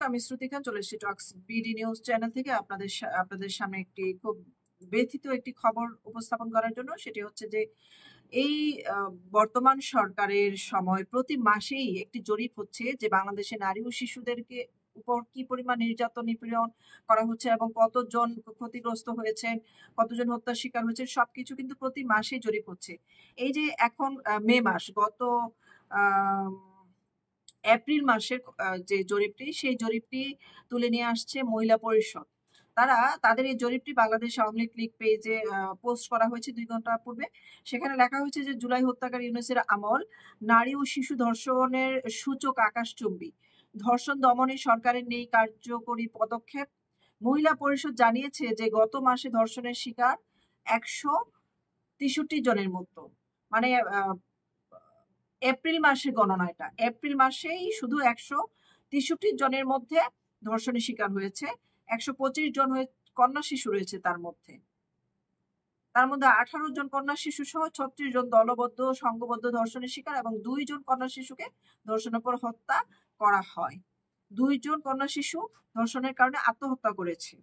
আমি শ্রুতি খান, চলে এসেছি টক্স বিডি নিউজ চ্যানেল থেকে আপনাদের সামনে একটি খুব ব্যথিত একটি খবর উপস্থাপন করার জন্য। সেটি হচ্ছে যে এই বর্তমান সরকারের সময় প্রতি মাসেই একটি জরিপ হচ্ছে যে বাংলাদেশে নারী ও শিশুদেরকে উপর কি পরিমাণ নির্যাতন নিপীড়ন করা হচ্ছে এবং কতজন ক্ষতিগ্রস্ত হয়েছেন, কতজন হত্যার শিকার হয়েছে, সবকিছু কিন্তু প্রতি মাসেই জরিপ হচ্ছে। এই যে এখন মে মাস, গত এপ্রিল মাসের যে জরিপটি, সেই জরিপটি তুলে নিয়ে আসছে মহিলা পরিষদ। তাদের এই জরিপটি বাংলাদেশ আওয়ামী লীগ ক্লিক পেজে পোস্ট করা হয়েছে 2 ঘন্টা পূর্বে। সেখানে লেখা হয়েছে যে জুলাই হত্যাকারী ইউনূসের আমল, নারী ও শিশু ধর্ষণের সূচক আকাশচুম্বী, ধর্ষণ দমনে সরকারের নেই কার্যকরী পদক্ষেপ। মহিলা পরিষদ জানিয়েছে যে গত মাসে ধর্ষণের শিকার 163 জনের মতো, মানে এপ্রিল মাসের গণনা, এটা এপ্রিল মাসেই শুধু 163 জনের মধ্যে ধর্ষণের শিকার হয়েছে। 125 জন কন্যা শিশু রয়েছে তার মধ্যে 18 জন কন্যা শিশু সহ 36 জন দলবদ্ধ সংঘবদ্ধ ধর্ষণের শিকার এবং 2 জন কন্যা শিশুকে ধর্ষণের পর হত্যা করা হয়। 2 জন কন্যা শিশু ধর্ষণের কারণে আত্মহত্যা করেছে।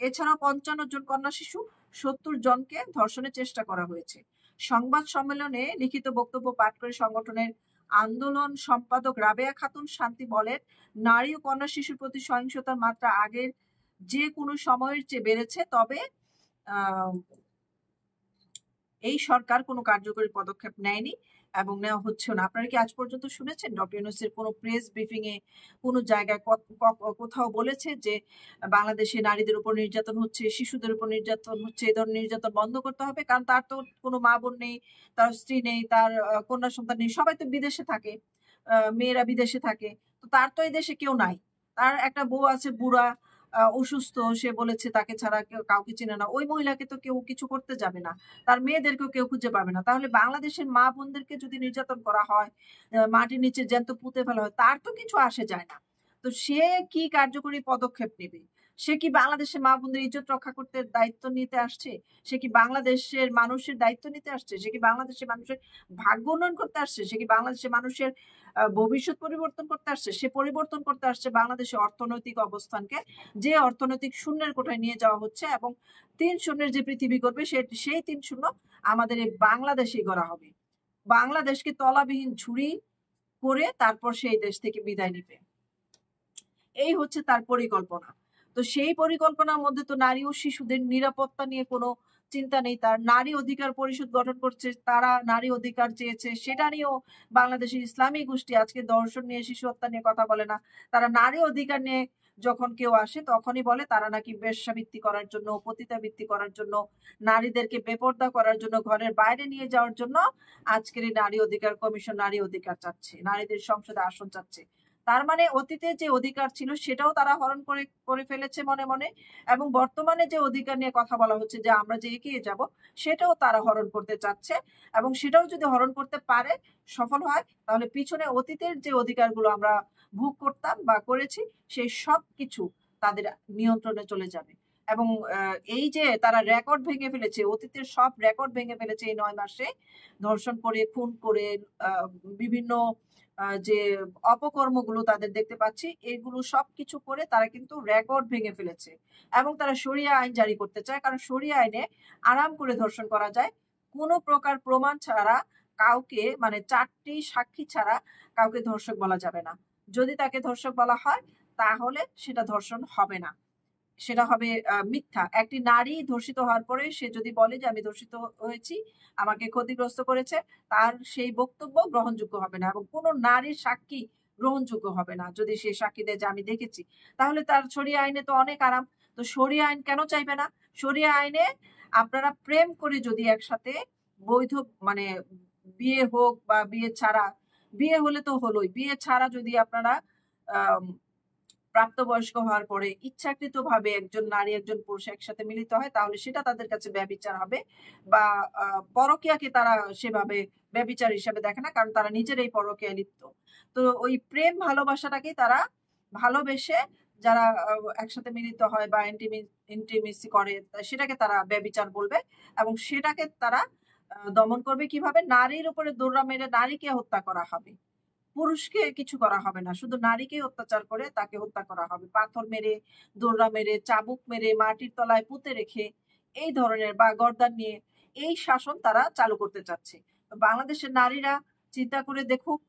এছাড়াও 55 জন কন্যা শিশু 70 জনকে ধর্ষণের চেষ্টা করা হয়েছে। সংবাদ সম্মেলনে লিখিত বক্তব্য পাঠ করে সংগঠনের আন্দোলন সম্পাদক রাবেয়া খাতুন শান্তি বলেন, নারী ও কন্যা শিশুর প্রতি সহিংসতার মাত্রা আগের যে কোনো সময়ের চেয়ে বেড়েছে, তবে এই সরকার কোনো কার্যকরী পদক্ষেপ নেয়নি এবং নেওয়া হচ্ছে না। আপনারা কি আজ পর্যন্ত শুনেছেন ডক্টর ইউনূসের কোনো প্রেস ব্রিফিং এ কোনো জায়গায় কোথাও বলেছে যে বাংলাদেশে নারীদের উপর নির্যাতন হচ্ছে, শিশুদের উপর নির্যাতন হচ্ছে, এই ধরনের নির্যাতন বন্ধ করতে হবে? কারণ তার তো কোনো মা বোন নেই, তার স্ত্রী নেই, তার কন্যা সন্তান নেই, সবাই তো বিদেশে থাকে, মেয়েরা বিদেশে থাকে, তো তার তো এই দেশে কেউ নাই। তার একটা বউ আছে বুড়া, অসুস্থ, সে বলেছে তাকে ছাড়া কেউ কাউকে চিনে না। ওই মহিলাকে তো কেউ কিছু করতে যাবে না, তার মেয়েদেরকেও কেউ খুঁজে পাবে না। তাহলে বাংলাদেশের মা বোনদেরকে যদি নির্যাতন করা হয়, মাটির নিচে জ্যান্ত পুঁতে ফেলা হয়, তার তো কিছু আসে যায় না। তো সে কি কার্যকরী পদক্ষেপ নেবে? সে কি বাংলাদেশের মা বোনদের ইজ্জত রক্ষা করতে দায়িত্ব নিতে আসছে? সে কি বাংলাদেশের মানুষের দায়িত্ব নিতে আসছে? সে কি বাংলাদেশের মানুষের ভাগ্য উন্নয়ন করতে আসছে? সে কি বাংলাদেশের মানুষের ভবিষ্যৎ পরিবর্তন করতে আসছে? সে পরিবর্তন করতে আসছে বাংলাদেশের অর্থনৈতিক অবস্থানকে, যে অর্থনৈতিক শূন্যের কোঠায় নিয়ে যাওয়া হচ্ছে এবং 3 শূন্যের যে পৃথিবী করবে, সেই 3 শূন্য আমাদের এই বাংলাদেশেই গড়া হবে। বাংলাদেশকে তলাবিহীন ঝুড়ি করে তারপর সেই দেশ থেকে বিদায় নিবে, এই হচ্ছে তার পরিকল্পনা। তো সেই পরিকল্পনার মধ্যে তো নারী ও শিশুদের নিরাপত্তা নিয়ে কোনো চিন্তা নেই। তার নারী অধিকার পরিষদ গঠন করছে, তারা নারী অধিকার চেয়েছে, সেটা নিয়েও বাংলাদেশের ইসলামী গোষ্ঠী আজকে দর্শন নিয়ে, শিশু হত্যা নিয়ে কথা বলে না। তারা নারী অধিকার নিয়ে যখন কেউ আসে তখনই বলে তারা নাকি বেশ্যাবৃত্তি করার জন্য, পতিতাবৃত্তি করার জন্য, নারীদেরকে বেপর্দা করার জন্য, ঘরের বাইরে নিয়ে যাওয়ার জন্য আজকের এই নারী অধিকার কমিশন নারী অধিকার চাচ্ছে, নারীদের সংসদে আসন চাচ্ছে। তার মানে অতীতে যে অধিকার ছিল সেটাও তারা হরণ করে ফেলেছে মনে মনে, এবং বর্তমানে যে অধিকার নিয়ে কথা বলা হচ্ছে যে আমরা যে এগিয়ে যাব, সেটাও তারা হরণ করতে চাচ্ছে। এবং সেটাও যদি হরণ করতে পারে, সফল হয়, তাহলে পিছনে অতীতের যে অধিকারগুলো আমরা ভোগ করতাম বা করেছি, সেই সব কিছু তাদের নিয়ন্ত্রণে চলে যাবে। এবং এই যে তারা রেকর্ড ভেঙে ফেলেছে, অতীতের সব রেকর্ড ভেঙে ফেলেছে এই 9 মাসে, ধর্ষণ করে, খুন করে, বিভিন্ন যে অপকর্মগুলো তাদের দেখতে পাচ্ছি, এগুলো সবকিছু করে তারা কিন্তু রেকর্ড ভেঙে ফেলেছে। এবং তারা শরিয়া আইন জারি করতে চায়, কারণ শরিয়া আইনে আরাম করে ধর্ষণ করা যায়, কোনো প্রকার প্রমাণ ছাড়া কাউকে, মানে 4টি সাক্ষী ছাড়া কাউকে ধর্ষক বলা যাবে না। যদি তাকে ধর্ষক বলা হয় তাহলে সেটা ধর্ষণ হবে না, সেটা হবে মিথ্যা। একটি নারী ধর্ষিত হওয়ার পরে সে যদি বলে যে আমি ধর্ষিত হয়েছি, আমাকে ক্ষতিগ্রস্ত করেছে, তার সেই বক্তব্য গ্রহণযোগ্য হবে না এবং কোনো নারীর সাক্ষী গ্রহণযোগ্য হবে না। যদি সে সাক্ষী দেয় যে আমি দেখেছি, তাহলে তার শরিয়া আইনে তো অনেক আরাম। তো শরিয়া আইন কেন চাইবে না? শরিয়া আইনে আপনারা প্রেম করে যদি একসাথে, বৈধ মানে বিয়ে হোক বা বিয়ে ছাড়া, বিয়ে হলে তো হলোই, বিয়ে ছাড়া যদি আপনারা প্রাপ্তবয়স্ক হওয়ার পরে ইচ্ছাকৃতভাবে একজন নারী একজন পুরুষ একসাথে মিলিত হয়, তাহলে সেটা তাদের কাছে ব্যভিচার হবে। বা পরকীয়াকে তারা সেভাবে ব্যভিচার হিসাবে দেখে না, কারণ তারা নিজেরাই পরকীয়ায় লিপ্ত। তো ওই প্রেম ভালোবাসাটাকেই তারা ভালোবেসে যারা একসাথে মিলিত হয় বা ইন্টিমেসি করে, সেটাকে তারা ব্যভিচার বলবে। এবং সেটাকে তারা দমন করবে কিভাবে? নারীর উপরে দৌড়া মেরে নারীকে হত্যা করা হবে, পুরুষকে কিছু করা হবে না, শুধু নারীকে অত্যাচার করে তাকে হত্যা করা হবে, পাথর মেরে, দোররা মেরে, চাবুক মেরে, মাটির তলায় পুঁতে রেখে, এই ধরনের বা গর্দান নিয়ে এই শাসন তারা চালু করতে চাচ্ছে। তো বাংলাদেশের নারীরা চিন্তা করে দেখুক,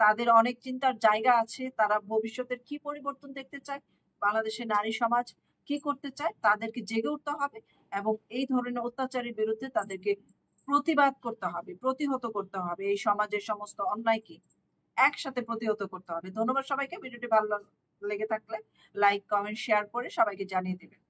তাদের অনেক চিন্তার জায়গা আছে, তারা ভবিষ্যতের কি পরিবর্তন দেখতে চায়, বাংলাদেশের নারী সমাজ কি করতে চায়, তাদেরকে জেগে উঠতে হবে এবং এই ধরনের অত্যাচারের বিরুদ্ধে তাদেরকে প্রতিবাদ করতে হবে, প্রতিহত করতে হবে, এই সমাজের সমস্ত অন্যায়কে একসাথে প্রতিহত করতে হবে। ধন্যবাদ সবাইকে। ভিডিওটি ভালো লেগে থাকলে লাইক, কমেন্ট, শেয়ার করে সবাইকে জানিয়ে দেবেন।